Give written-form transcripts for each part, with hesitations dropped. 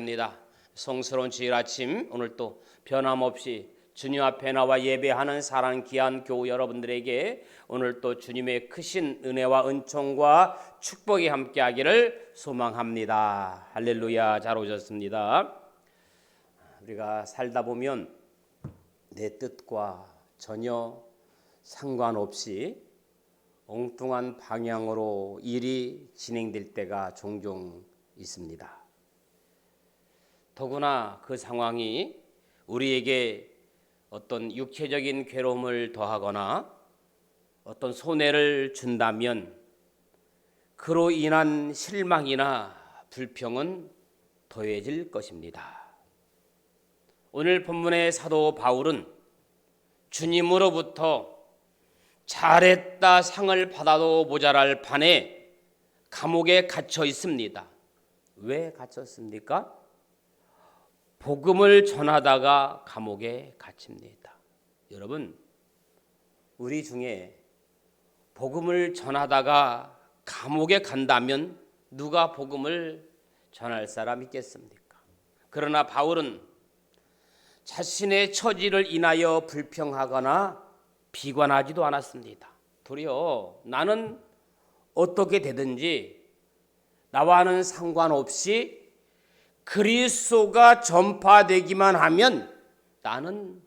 합니다. 성스러운 주일 아침, 오늘 또 변함없이 주님 앞에 나와 예배하는 사랑하는 귀한 교우 여러분들에게 오늘 또 주님의 크신 은혜와 은총과 축복이 함께하기를 소망합니다. 할렐루야. 잘 오셨습니다. 우리가 살다 보면 내 뜻과 전혀 상관없이 엉뚱한 방향으로 일이 진행될 때가 종종 있습니다. 더구나 그 상황이 우리에게 어떤 육체적인 괴로움을 더하거나 어떤 손해를 준다면 그로 인한 실망이나 불평은 더해질 것입니다. 오늘 본문의 사도 바울은 주님으로부터 잘했다 상을 받아도 모자랄 판에 감옥에 갇혀 있습니다. 왜 갇혔습니까? 복음을 전하다가 감옥에 갇힙니다. 여러분, 우리 중에 복음을 전하다가 감옥에 간다면 누가 복음을 전할 사람 있겠습니까? 그러나 바울은 자신의 처지를 인하여 불평하거나 비관하지도 않았습니다. 도리어 나는 어떻게 되든지 나와는 상관없이 그리스도가 전파되기만 하면 나는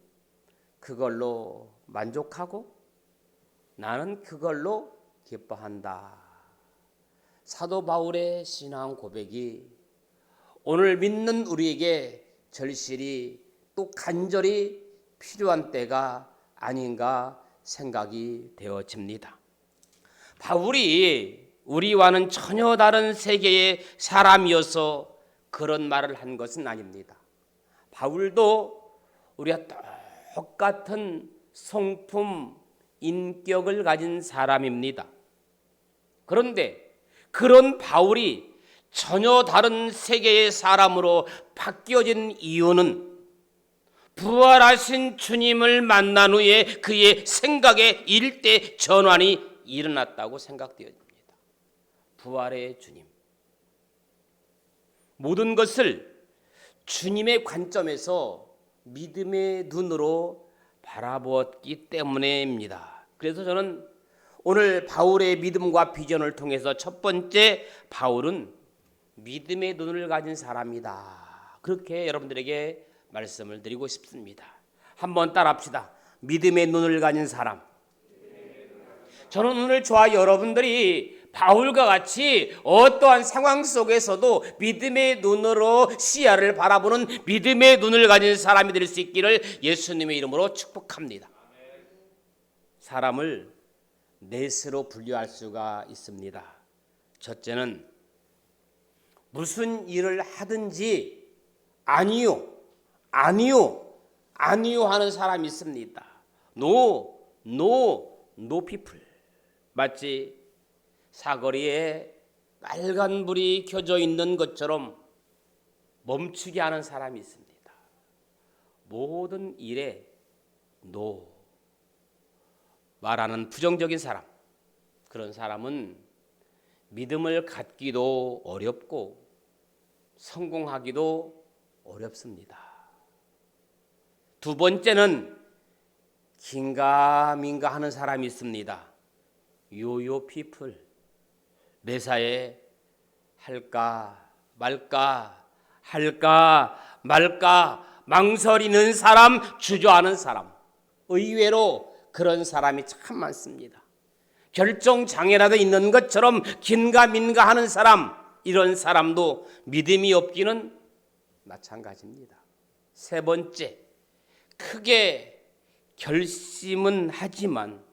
그걸로 만족하고 나는 그걸로 기뻐한다. 사도 바울의 신앙 고백이 오늘 믿는 우리에게 절실히 또 간절히 필요한 때가 아닌가 생각이 되어집니다. 바울이 우리와는 전혀 다른 세계의 사람이어서 그런 말을 한 것은 아닙니다. 바울도 우리와 똑같은 성품, 인격을 가진 사람입니다. 그런데 그런 바울이 전혀 다른 세계의 사람으로 바뀌어진 이유는 부활하신 주님을 만난 후에 그의 생각에 일대 전환이 일어났다고 생각되어집니다. 부활의 주님. 모든 것을 주님의 관점에서 믿음의 눈으로 바라보았기 때문입니다. 그래서 저는 오늘 바울의 믿음과 비전을 통해서 첫 번째, 바울은 믿음의 눈을 가진 사람이다. 그렇게 여러분들에게 말씀을 드리고 싶습니다. 한번 따라합시다. 믿음의 눈을 가진 사람. 저는 오늘 저와 여러분들이 바울과 같이 어떠한 상황 속에서도 믿음의 눈으로 시야를 바라보는 믿음의 눈을 가진 사람이 될 수 있기를 예수님의 이름으로 축복합니다. 사람을 넷으로 분류할 수가 있습니다. 첫째는 무슨 일을 하든지 아니요 하는 사람이 있습니다. No people. 마치 사거리에 빨간 불이 켜져 있는 것처럼 멈추게 하는 사람이 있습니다. 모든 일에 no 말하는 부정적인 사람, 그런 사람은 믿음을 갖기도 어렵고 성공하기도 어렵습니다. 두 번째는 긴가민가 하는 사람이 있습니다. 요요 피플. 매사에 할까 말까 망설이는 사람, 주저하는 사람. 의외로 그런 사람이 참 많습니다. 결정장애라도 있는 것처럼 긴가민가 하는 사람, 이런 사람도 믿음이 없기는 마찬가지입니다. 세 번째, 크게 결심은 하지만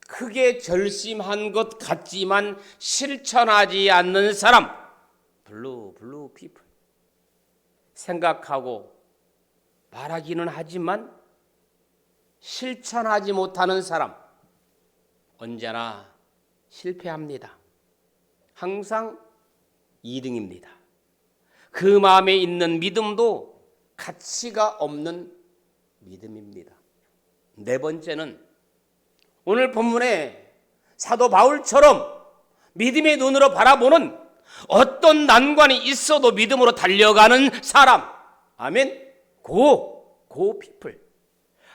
크게 결심한 것 같지만 실천하지 않는 사람, 블루 피플. 생각하고 말하기는 하지만 실천하지 못하는 사람, 언제나 실패합니다. 항상 2등입니다. 그 마음에 있는 믿음도 가치가 없는 믿음입니다. 네 번째는 오늘 본문에 사도 바울처럼 믿음의 눈으로 바라보는 어떤 난관이 있어도 믿음으로 달려가는 사람. 아멘. 고 피플.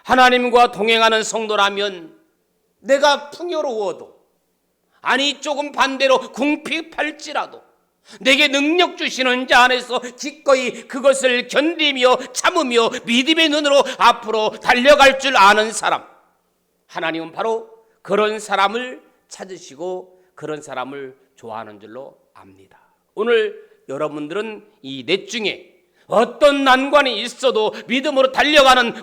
하나님과 동행하는 성도라면 내가 풍요로워도, 아니 조금 반대로 궁핍할지라도 내게 능력 주시는 자 안에서 기꺼이 그것을 견디며 참으며 믿음의 눈으로 앞으로 달려갈 줄 아는 사람, 하나님은 바로 그런 사람을 찾으시고 그런 사람을 좋아하는 줄로 압니다. 오늘 여러분들은 이 넷 중에 어떤 난관이 있어도 믿음으로 달려가는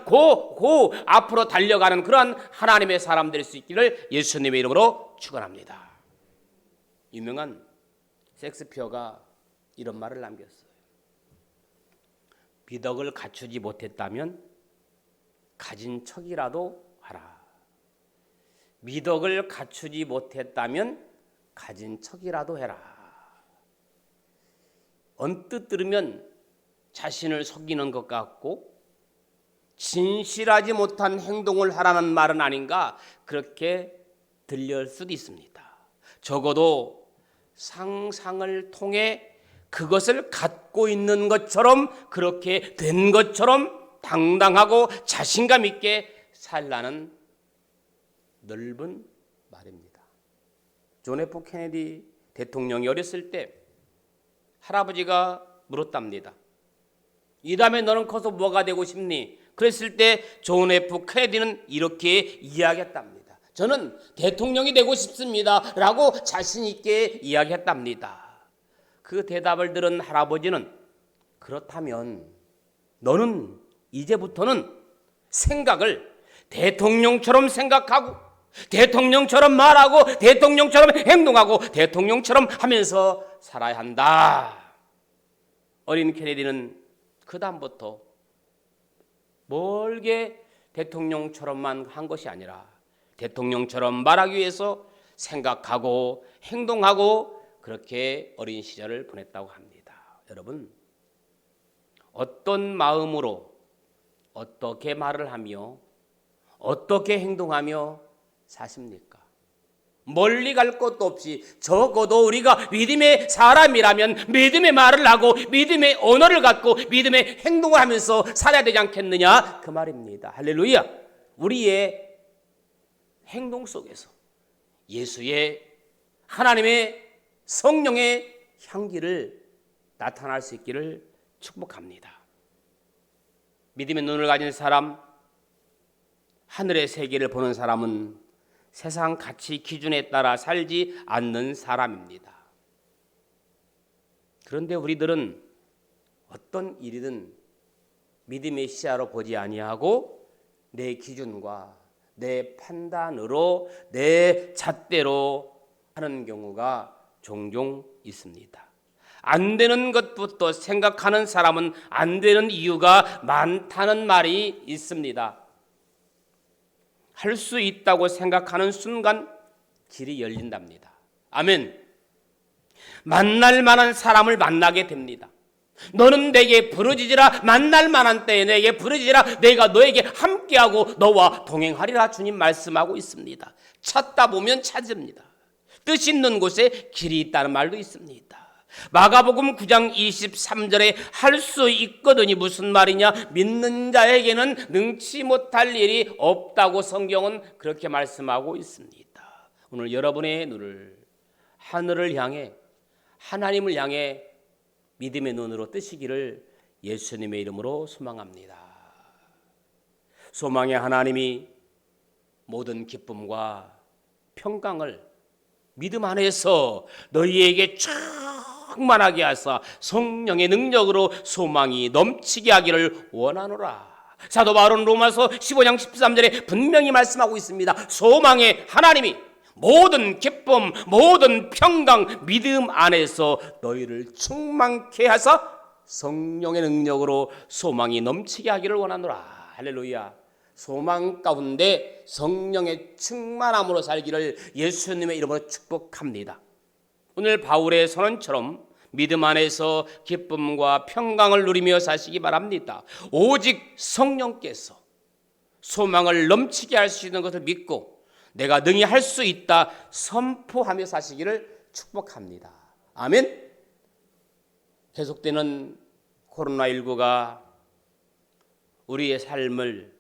앞으로 달려가는 그러한 하나님의 사람 될 수 있기를 예수님의 이름으로 축원합니다. 유명한 셰익스피어가 이런 말을 남겼어요. 미덕을 갖추지 못했다면 가진 척이라도 하라. 미덕을 갖추지 못했다면 가진 척이라도 해라. 언뜻 들으면 자신을 속이는 것 같고 진실하지 못한 행동을 하라는 말은 아닌가, 그렇게 들릴 수도 있습니다. 적어도 상상을 통해 그것을 갖고 있는 것처럼, 그렇게 된 것처럼 당당하고 자신감 있게 살라는 넓은 말입니다. 존 F 케네디 대통령이 어렸을 때 할아버지가 물었답니다. 이 다음에 너는 커서 뭐가 되고 싶니? 그랬을 때 존 F 케네디는 이렇게 이야기했답니다. 저는 대통령이 되고 싶습니다 라고 자신 있게 이야기했답니다. 그 대답을 들은 할아버지는, 그렇다면 너는 이제부터는 생각을 대통령처럼 생각하고 대통령처럼 말하고 대통령처럼 행동하고 대통령처럼 하면서 살아야 한다. 어린 케네디는 그 다음부터 멀게 대통령처럼만 한 것이 아니라 대통령처럼 말하기 위해서 생각하고 행동하고 그렇게 어린 시절을 보냈다고 합니다. 여러분, 어떤 마음으로 어떻게 말을 하며 어떻게 행동하며 사십니까? 멀리 갈 것도 없이 적어도 우리가 믿음의 사람이라면 믿음의 말을 하고 믿음의 언어를 갖고 믿음의 행동을 하면서 살아야 되지 않겠느냐, 그 말입니다. 할렐루야. 우리의 행동 속에서 예수의, 하나님의 성령의 향기를 나타날 수 있기를 축복합니다. 믿음의 눈을 가진 사람, 하늘의 세계를 보는 사람은 세상 가치 기준에 따라 살지 않는 사람입니다. 그런데 우리들은 어떤 일이든 믿음의 시야로 보지 아니하고 내 기준과 내 판단으로 내 잣대로 하는 경우가 종종 있습니다. 안 되는 것부터 생각하는 사람은 안 되는 이유가 많다는 말이 있습니다. 할 수 있다고 생각하는 순간 길이 열린답니다. 아멘. 만날 만한 사람을 만나게 됩니다. 너는 내게 부르짖으라, 만날 만한 때에 내게 부르짖으라, 내가 너에게 함께하고 너와 동행하리라 주님 말씀하고 있습니다. 찾다 보면 찾습니다. 뜻 있는 곳에 길이 있다는 말도 있습니다. 마가복음 9장 23절에 할 수 있거든이 무슨 말이냐? 믿는 자에게는 능치 못할 일이 없다고 성경은 그렇게 말씀하고 있습니다. 오늘 여러분의 눈을 하늘을 향해, 하나님을 향해 믿음의 눈으로 뜨시기를 예수님의 이름으로 소망합니다. 소망의 하나님이 모든 기쁨과 평강을 믿음 안에서 너희에게 충만하게 하사 성령의 능력으로 소망이 넘치게 하기를 원하노라. 사도 바울은 로마서 15장 13절에 분명히 말씀하고 있습니다. 소망의 하나님이 모든 기쁨, 모든 평강, 믿음 안에서 너희를 충만케 하사 성령의 능력으로 소망이 넘치게 하기를 원하노라. 할렐루야. 소망 가운데 성령의 충만함으로 살기를 예수님의 이름으로 축복합니다. 오늘 바울의 선언처럼 믿음 안에서 기쁨과 평강을 누리며 사시기 바랍니다. 오직 성령께서 소망을 넘치게 할 수 있는 것을 믿고 내가 능히 할 수 있다 선포하며 사시기를 축복합니다. 아멘. 계속되는 코로나19가 우리의 삶을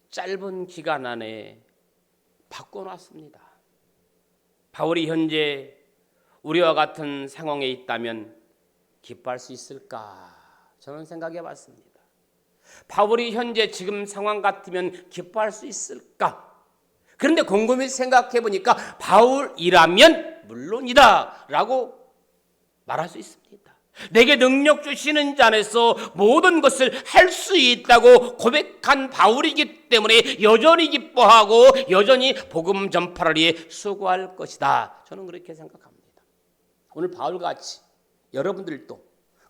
짧은 기간 안에 바꿔놨습니다. 바울이 현재 우리와 같은 상황에 있다면 기뻐할 수 있을까? 저는 생각해 봤습니다. 바울이 현재 지금 상황 같으면 기뻐할 수 있을까? 그런데 곰곰이 생각해 보니까 바울이라면 물론이다 라고 말할 수 있습니다. 내게 능력 주시는 자 안에서 모든 것을 할 수 있다고 고백한 바울이기 때문에 여전히 기뻐하고 여전히 복음 전파를 위해 수고할 것이다. 저는 그렇게 생각합니다. 오늘 바울같이 여러분들도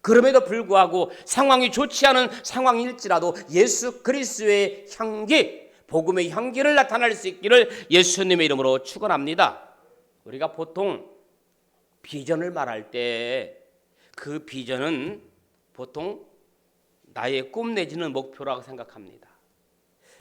그럼에도 불구하고 상황이 좋지 않은 상황일지라도 예수 그리스도의 향기, 복음의 향기를 나타낼 수 있기를 예수님의 이름으로 축원합니다. 우리가 보통 비전을 말할 때 그 비전은 보통 나의 꿈 내지는 목표라고 생각합니다.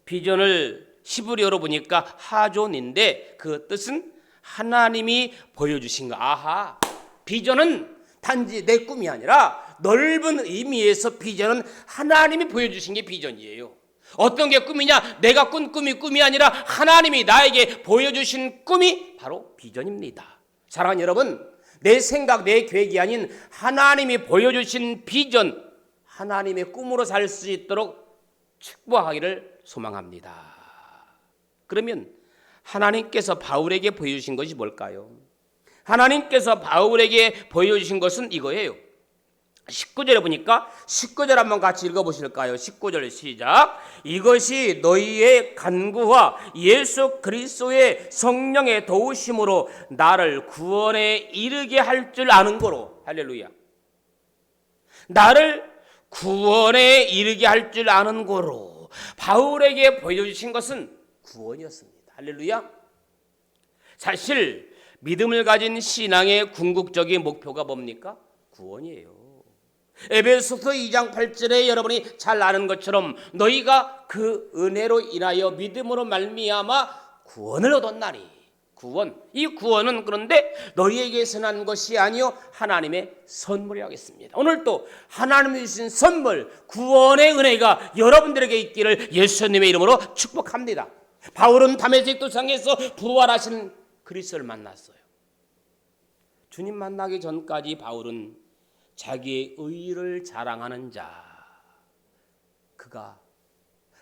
비전을 히브리어로 보니까 하존인데 그 뜻은 하나님이 보여주신 거. 아하, 비전은 단지 내 꿈이 아니라 넓은 의미에서 비전은 하나님이 보여주신 게 비전이에요. 어떤 게 꿈이냐? 내가 꾼 꿈이 아니라 하나님이 나에게 보여주신 꿈이 바로 비전입니다. 사랑하는 여러분, 내 생각, 내 계획이 아닌 하나님이 보여주신 비전, 하나님의 꿈으로 살 수 있도록 축복하기를 소망합니다. 그러면 하나님께서 바울에게 보여주신 것이 뭘까요? 하나님께서 바울에게 보여주신 것은 이거예요. 19절에 보니까 19절 한번 같이 읽어보실까요? 19절 시작. 이것이 너희의 간구와 예수 그리스도의 성령의 도우심으로 나를 구원에 이르게 할 줄 아는 거로. 할렐루야. 나를 구원에 이르게 할 줄 아는 거로 바울에게 보여주신 것은 구원이었습니다. 할렐루야. 사실 믿음을 가진 신앙의 궁극적인 목표가 뭡니까? 구원이에요. 에베소서 2장 8절에 여러분이 잘 아는 것처럼 너희가 그 은혜로 인하여 믿음으로 말미암아 구원을 얻었나니. 구원, 이 구원은 그런데 너희에게서 난 것이 아니요 하나님의 선물이 하겠습니다. 오늘 또 하나님이 주신 선물, 구원의 은혜가 여러분들에게 있기를 예수님의 이름으로 축복합니다. 바울은 다메섹 도상에서 부활하신 그리스도를 만났어요. 주님 만나기 전까지 바울은 자기의 의를 자랑하는 자, 그가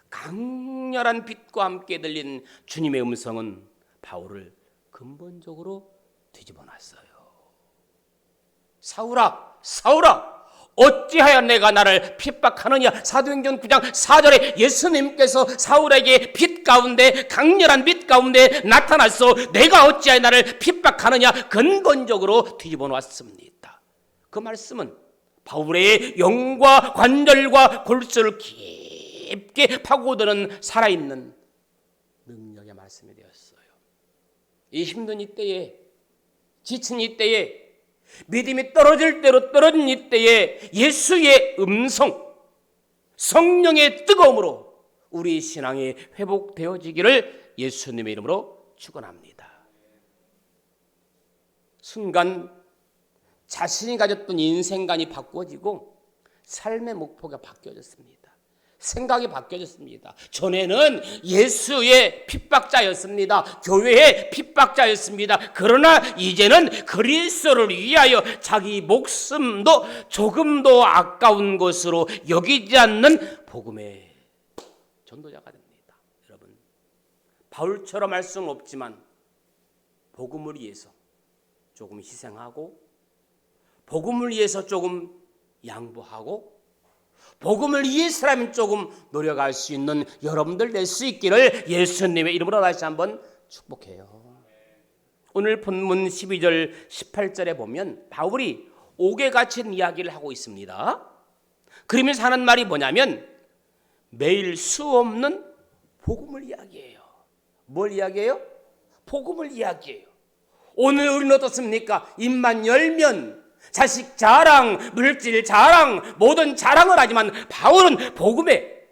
강렬한 빛과 함께 들린 주님의 음성은 바울을 근본적으로 뒤집어 놨어요. 사울아, 사울아, 어찌하여 내가 나를 핍박하느냐. 사도행전 9장 4절에 예수님께서 사울에게 빛 가운데, 강렬한 빛 가운데 나타나서 내가 어찌하여 나를 핍박하느냐 근본적으로 뒤집어 놨습니다. 그 말씀은 바울의 영과 관절과 골수를 깊게 파고드는 살아있는 능력의 말씀이 되었어요. 이 힘든 이때에, 지친 이때에, 믿음이 떨어질 대로 떨어진 이때에 예수의 음성, 성령의 뜨거움으로 우리 신앙이 회복되어지기를 예수님의 이름으로 축원합니다. 순간 자신이 가졌던 인생관이 바꿔지고 삶의 목표가 바뀌어졌습니다. 생각이 바뀌어졌습니다. 전에는 예수의 핍박자였습니다. 교회의 핍박자였습니다. 그러나 이제는 그리스도를 위하여 자기 목숨도 조금도 아까운 것으로 여기지 않는 복음의 전도자가 됩니다. 여러분, 바울처럼 할 수는 없지만 복음을 위해서 조금 희생하고, 복음을 위해서 조금 양보하고, 복음을 위해서라면 조금 노력할 수 있는 여러분들 될 수 있기를 예수님의 이름으로 다시 한번 축복해요. 오늘 본문 12절 18절에 보면 바울이 옥에 갇힌 이야기를 하고 있습니다. 그러면서 하는 말이 뭐냐면 매일 수 없는 복음을 이야기해요. 뭘 이야기해요? 복음을 이야기해요. 오늘 우리는 어떻습니까? 입만 열면 자식 자랑, 물질 자랑, 모든 자랑을 하지만 바울은 복음에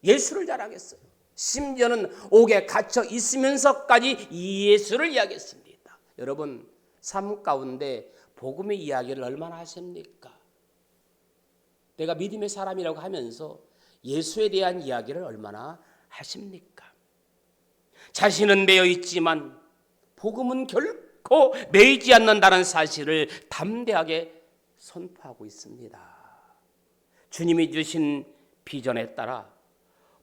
예수를 자랑했어요. 심지어는 옥에 갇혀 있으면서까지 예수를 이야기했습니다. 여러분, 삶 가운데 복음의 이야기를 얼마나 하십니까? 내가 믿음의 사람이라고 하면서 예수에 대한 이야기를 얼마나 하십니까? 자신은 매여 있지만 복음은 결코 매이지 않는다는 사실을 담대하게 선포하고 있습니다. 주님이 주신 비전에 따라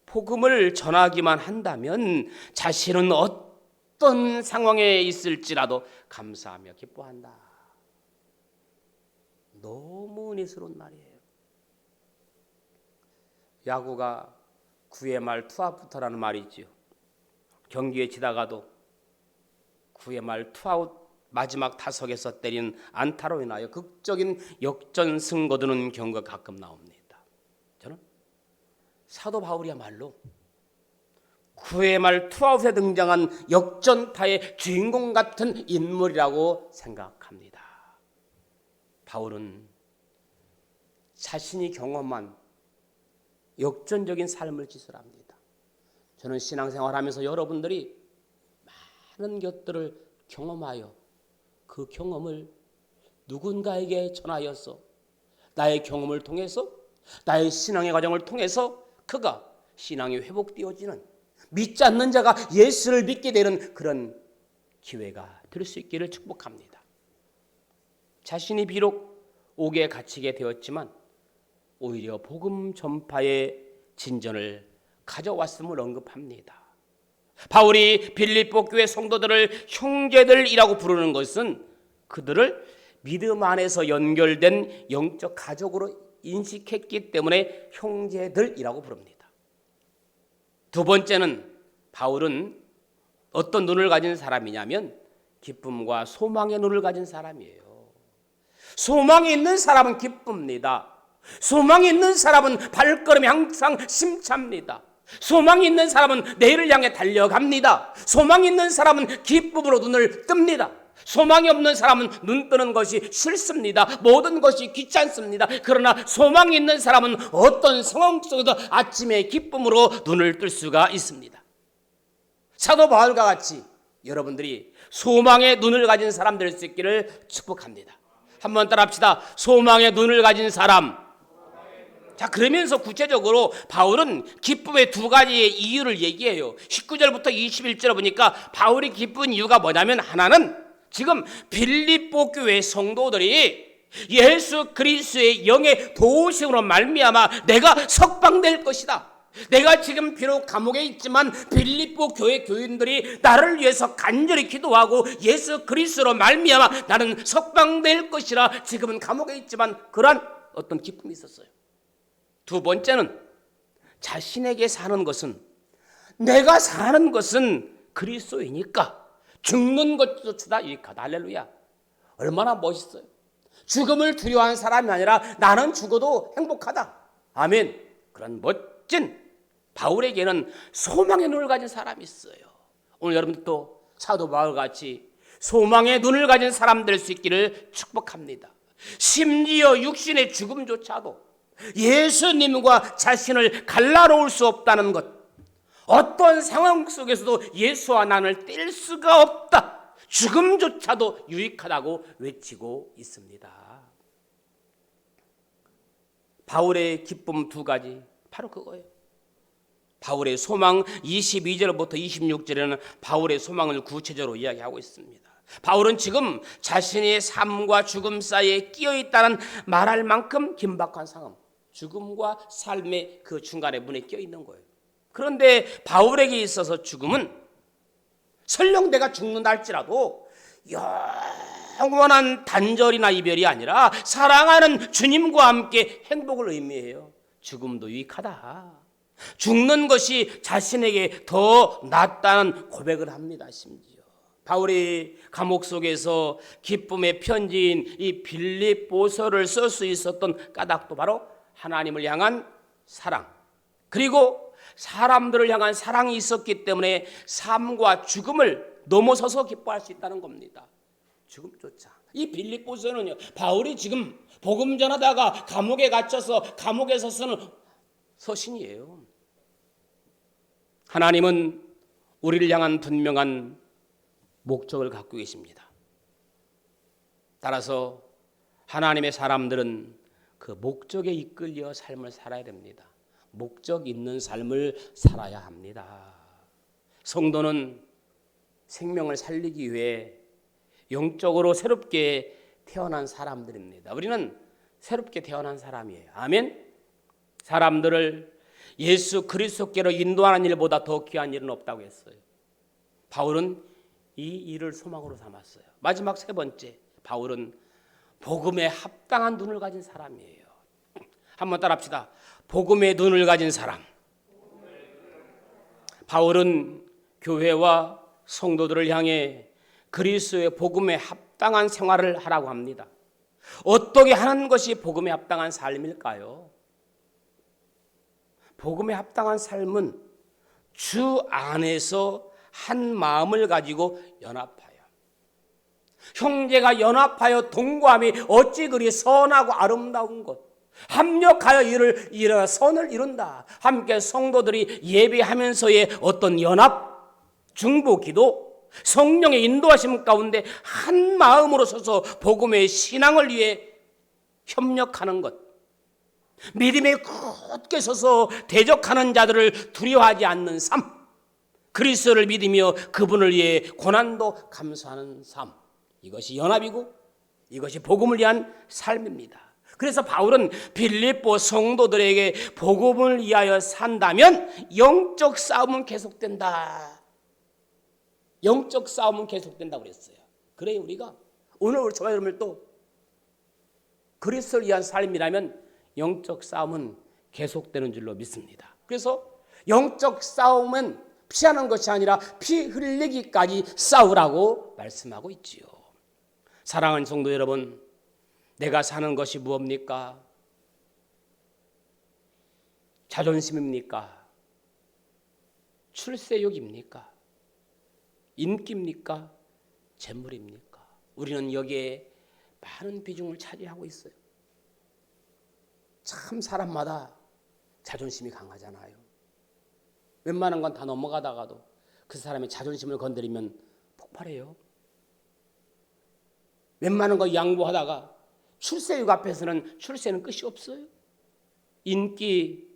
복음을 전하기만 한다면 자신은 어떤 상황에 있을지라도 감사하며 기뻐한다. 너무 은혜스러운 말이에요. 야구가 9회 말 투아웃부터라는 말이 있지요. 경기에 지다가도 9회 말 투아웃 마지막 타석에서 때린 안타로 인하여 극적인 역전승 거두는 경우가 가끔 나옵니다. 저는 사도 바울이야말로 9회 말 투아웃에 등장한 역전타의 주인공 같은 인물이라고 생각합니다. 바울은 자신이 경험한 역전적인 삶을 지술합니다. 저는 신앙생활하면서 여러분들이 많은 것들을 경험하여 그 경험을 누군가에게 전하여서 나의 경험을 통해서 나의 신앙의 과정을 통해서 그가 신앙이 회복되어지는, 믿지 않는 자가 예수를 믿게 되는 그런 기회가 될 수 있기를 축복합니다. 자신이 비록 옥에 갇히게 되었지만 오히려 복음 전파의 진전을 가져왔음을 언급합니다. 바울이 빌립보 교회 성도들을 형제들이라고 부르는 것은 그들을 믿음 안에서 연결된 영적 가족으로 인식했기 때문에 형제들이라고 부릅니다. 두 번째는 바울은 어떤 눈을 가진 사람이냐면 기쁨과 소망의 눈을 가진 사람이에요. 소망이 있는 사람은 기쁩니다. 소망이 있는 사람은 발걸음이 항상 심차입니다. 소망이 있는 사람은 내일을 향해 달려갑니다. 소망이 있는 사람은 기쁨으로 눈을 뜹니다. 소망이 없는 사람은 눈 뜨는 것이 싫습니다. 모든 것이 귀찮습니다. 그러나 소망이 있는 사람은 어떤 상황 속에도 아침에 기쁨으로 눈을 뜰 수가 있습니다. 사도 바울과 같이 여러분들이 소망의 눈을 가진 사람 될 수 있기를 축복합니다. 한번 따라합시다. 소망의 눈을 가진 사람. 자, 그러면서 구체적으로 바울은 기쁨의 두 가지의 이유를 얘기해요. 19절부터 21절을 보니까 바울이 기쁜 이유가 뭐냐면, 하나는 지금 빌립보 교회 성도들이 예수 그리스도의 영의 도우심으로 말미암아 내가 석방될 것이다. 내가 지금 비록 감옥에 있지만 빌립보 교회 교인들이 나를 위해서 간절히 기도하고 예수 그리스도로 말미암아 나는 석방될 것이라 지금은 감옥에 있지만 그러한 어떤 기쁨이 있었어요. 두 번째는 자신에게 사는 것은, 내가 사는 것은 그리스도이니까 죽는 것조차 유익하다. 할렐루야. 얼마나 멋있어요. 죽음을 두려워하는 사람이 아니라 나는 죽어도 행복하다. 아멘. 그런 멋진 바울에게는 소망의 눈을 가진 사람이 있어요. 오늘 여러분들도 사도 바울같이 소망의 눈을 가진 사람 될 수 있기를 축복합니다. 심지어 육신의 죽음조차도 예수님과 자신을 갈라놓을 수 없다는 것, 어떤 상황 속에서도 예수와 나를 뗄 수가 없다, 죽음조차도 유익하다고 외치고 있습니다. 바울의 기쁨 두 가지, 바로 그거예요. 바울의 소망 22절부터 26절에는 바울의 소망을 구체적으로 이야기하고 있습니다. 바울은 지금 자신의 삶과 죽음 사이에 끼어있다는 말할 만큼 긴박한 상황, 죽음과 삶의 그 중간에 문에 끼어있는 거예요. 그런데 바울에게 있어서 죽음은 설령 내가 죽는다 할지라도 영원한 단절이나 이별이 아니라 사랑하는 주님과 함께 행복을 의미해요. 죽음도 유익하다. 죽는 것이 자신에게 더 낫다는 고백을 합니다. 심지어 바울이 감옥 속에서 기쁨의 편지인 이 빌립보서를 쓸 수 있었던 까닭도 바로 하나님을 향한 사랑, 그리고 사람들을 향한 사랑이 있었기 때문에 삶과 죽음을 넘어서서 기뻐할 수 있다는 겁니다. 죽음조차. 이 빌립보서는요, 바울이 지금 복음 전하다가 감옥에 갇혀서 감옥에서 쓰는 서신이에요. 하나님은 우리를 향한 분명한 목적을 갖고 계십니다. 따라서 하나님의 사람들은 그 목적에 이끌려 삶을 살아야 됩니다. 목적 있는 삶을 살아야 합니다. 성도는 생명을 살리기 위해 영적으로 새롭게 태어난 사람들입니다. 우리는 새롭게 태어난 사람이에요. 아멘. 사람들을 예수 그리스도께로 인도하는 일보다 더 귀한 일은 없다고 했어요. 바울은 이 일을 소망으로 삼았어요. 마지막 세 번째, 바울은 복음에 합당한 눈을 가진 사람이에요. 한번 따라합시다. 복음의 눈을 가진 사람. 바울은 교회와 성도들을 향해 그리스도의 복음에 합당한 생활을 하라고 합니다. 어떻게 하는 것이 복음에 합당한 삶일까요? 복음에 합당한 삶은 주 안에서 한 마음을 가지고 연합하여, 형제가 연합하여 동거함이 어찌 그리 선하고 아름다운 것, 합력하여 이를 선을 이룬다. 함께 성도들이 예배하면서의 어떤 연합, 중보 기도, 성령의 인도하심 가운데 한 마음으로 서서 복음의 신앙을 위해 협력하는 것, 믿음에 굳게 서서 대적하는 자들을 두려워하지 않는 삶, 그리스도를 믿으며 그분을 위해 고난도 감수하는 삶, 이것이 연합이고 이것이 복음을 위한 삶입니다. 그래서 바울은 빌립보 성도들에게 복음을 위하여 산다면 영적 싸움은 계속된다. 영적 싸움은 계속된다고 그랬어요. 그래 우리가 오늘 저와 여러분들도 그리스도를 위한 삶이라면 영적 싸움은 계속되는 줄로 믿습니다. 그래서 영적 싸움은 피하는 것이 아니라 피 흘리기까지 싸우라고 말씀하고 있지요. 사랑하는 성도 여러분, 내가 사는 것이 무엇입니까? 자존심입니까? 출세욕입니까? 인기입니까? 재물입니까? 우리는 여기에 많은 비중을 차지하고 있어요. 참 사람마다 자존심이 강하잖아요. 웬만한 건 다 넘어가다가도 그 사람의 자존심을 건드리면 폭발해요. 웬만한 거 양보하다가 출세욕 앞에서는 출세는 끝이 없어요. 인기,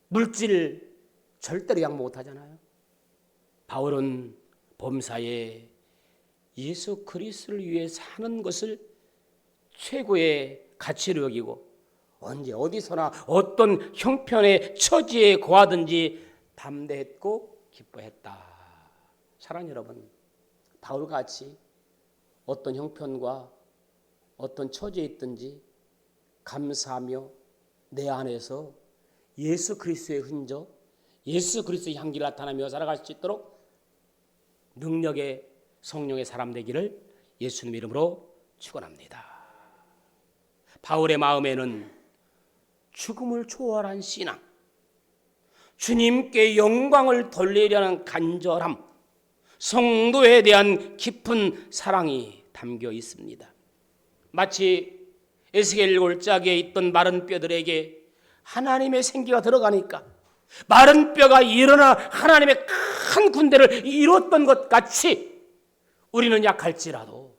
물질 절대로 양보 못하잖아요. 바울은 범사에 예수 그리스도를 위해 사는 것을 최고의 가치로 여기고 언제 어디서나 어떤 형편의 처지에 거하든지 담대했고 기뻐했다. 사랑하는 여러분, 바울같이 어떤 형편과 어떤 처지에 있든지 감사하며 내 안에서 예수 그리스도의 흔적, 예수 그리스도의 향기를 나타나며 살아갈 수 있도록 능력의 성령의 사람 되기를 예수님 이름으로 축원합니다. 바울의 마음에는 죽음을 초월한 신앙, 주님께 영광을 돌리려는 간절함, 성도에 대한 깊은 사랑이 담겨 있습니다. 마치 에스겔 골짜기에 있던 마른 뼈들에게 하나님의 생기가 들어가니까 마른 뼈가 일어나 하나님의 큰 군대를 이뤘던 것 같이 우리는 약할지라도,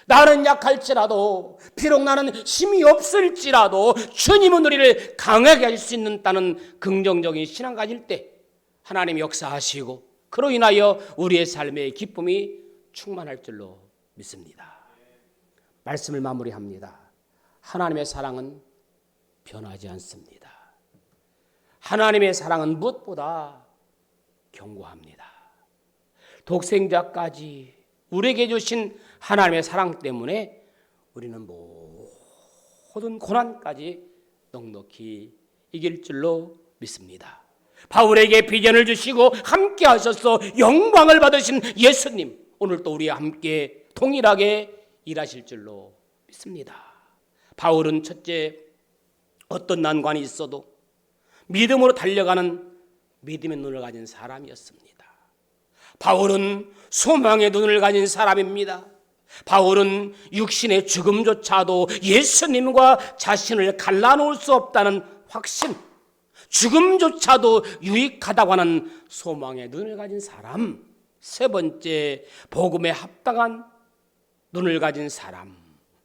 나는 약할지라도, 비록 나는 힘이 없을지라도 주님은 우리를 강하게 할 수 있다는 긍정적인 신앙 가질 때 하나님이 역사하시고 그로 인하여 우리의 삶의 기쁨이 충만할 줄로 믿습니다. 말씀을 마무리합니다. 하나님의 사랑은 변하지 않습니다. 하나님의 사랑은 무엇보다 견고합니다. 독생자까지 우리에게 주신 하나님의 사랑 때문에 우리는 모든 고난까지 넉넉히 이길 줄로 믿습니다. 바울에게 비전을 주시고 함께 하셔서 영광을 받으신 예수님, 오늘도 우리와 함께 동일하게 일하실 줄로 믿습니다. 바울은 첫째, 어떤 난관이 있어도 믿음으로 달려가는 믿음의 눈을 가진 사람이었습니다. 바울은 소망의 눈을 가진 사람입니다. 바울은 육신의 죽음조차도 예수님과 자신을 갈라놓을 수 없다는 확신, 죽음조차도 유익하다고 하는 소망의 눈을 가진 사람. 세 번째, 복음에 합당한 눈을 가진 사람.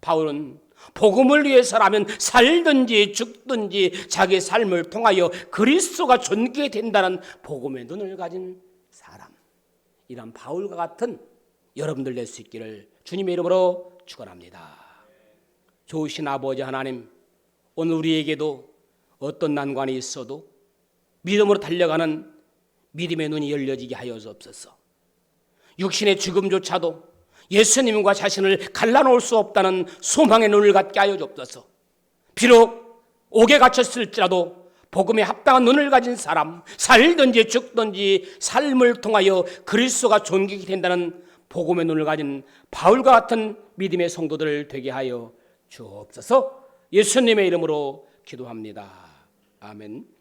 바울은 복음을 위해서라면 살든지 죽든지 자기 삶을 통하여 그리스도가 존귀게 된다는 복음의 눈을 가진 사람, 이런 바울과 같은 여러분들 될 수 있기를 주님의 이름으로 축원합니다. 좋으신 아버지 하나님, 오늘 우리에게도 어떤 난관이 있어도 믿음으로 달려가는 믿음의 눈이 열려지게 하여 주옵소서. 육신의 죽음조차도 예수님과 자신을 갈라놓을 수 없다는 소망의 눈을 갖게 하여 주옵소서. 비록 옥에 갇혔을지라도 복음에 합당한 눈을 가진 사람, 살든지 죽든지 삶을 통하여 그리스도가 존귀게 된다는 복음의 눈을 가진 바울과 같은 믿음의 성도들 되게 하여 주옵소서. 예수님의 이름으로 기도합니다. 아멘.